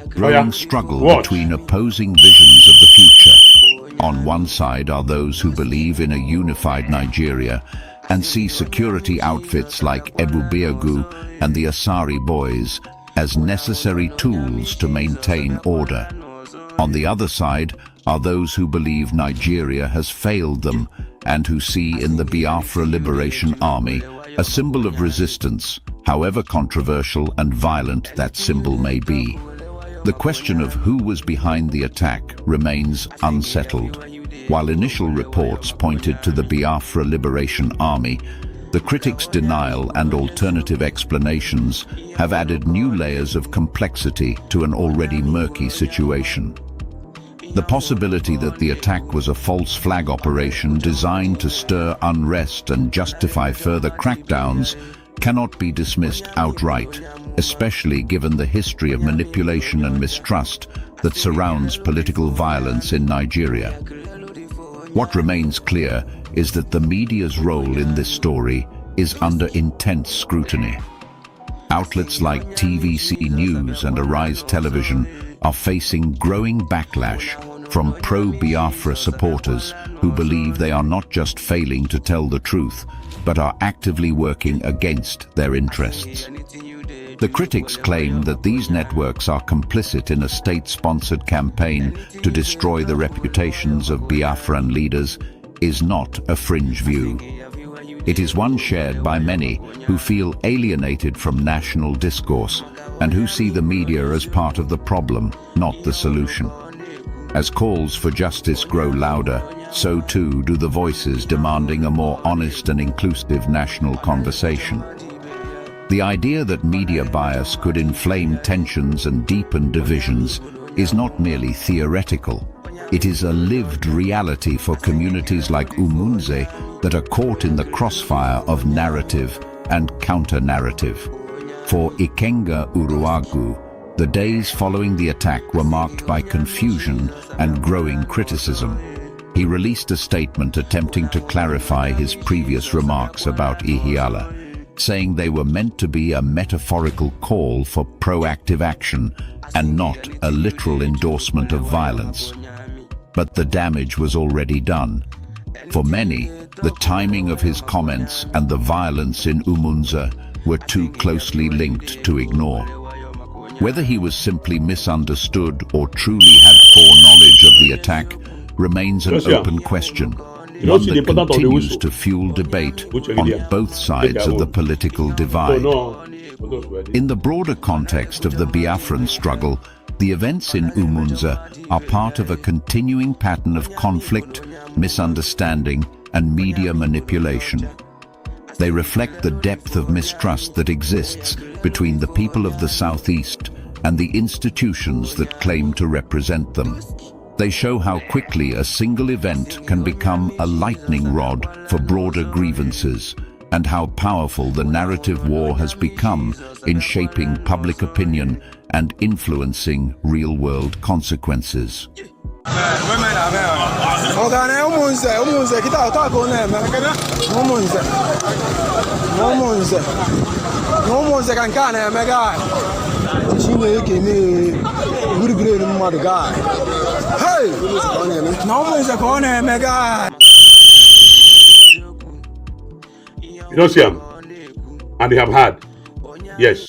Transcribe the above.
Growing struggle between opposing visions of the future. On one side are those who believe in a unified Nigeria and see security outfits like Ebubeagwu and the Asari boys as necessary tools to maintain order. On the other side are those who believe Nigeria has failed them and who see in the Biafra Liberation Army a symbol of resistance, however controversial and violent that symbol may be. The question of who was behind the attack remains unsettled. While initial reports pointed to the Biafra Liberation Army, the critics' denial and alternative explanations have added new layers of complexity to an already murky situation. The possibility that the attack was a false flag operation designed to stir unrest and justify further crackdowns cannot be dismissed outright, especially given the history of manipulation and mistrust that surrounds political violence in Nigeria. What remains clear is that the media's role in this story is under intense scrutiny. Outlets like TVC News and Arise Television are facing growing backlash from pro-Biafra supporters who believe they are not just failing to tell the truth, but are actively working against their interests. The critics claim that these networks are complicit in a state-sponsored campaign to destroy the reputations of Biafran leaders is not a fringe view. It is one shared by many who feel alienated from national discourse and who see the media as part of the problem, not the solution. As calls for justice grow louder, so too do the voices demanding a more honest and inclusive national conversation. The idea that media bias could inflame tensions and deepen divisions is not merely theoretical. It is a lived reality for communities like Umunze that are caught in the crossfire of narrative and counter-narrative. For Ikenga Uruagu, the days following the attack were marked by confusion and growing criticism. He released a statement attempting to clarify his previous remarks about Ihiala, saying they were meant to be a metaphorical call for proactive action and not a literal endorsement of violence. But the damage was already done. For many, the timing of his comments and the violence in Umunze were too closely linked to ignore. Whether he was simply misunderstood or truly had foreknowledge of the attack remains an open question, one that continues to fuel debate on both sides of the political divide. In the broader context of the Biafran struggle, the events in Umunze are part of a continuing pattern of conflict, misunderstanding, and media manipulation. They reflect the depth of mistrust that exists between the people of the Southeast and the institutions that claim to represent them. They show how quickly a single event can become a lightning rod for broader grievances, and how powerful the narrative war has become in shaping public opinion and influencing real-world consequences. You don't see them, and they have had, yes.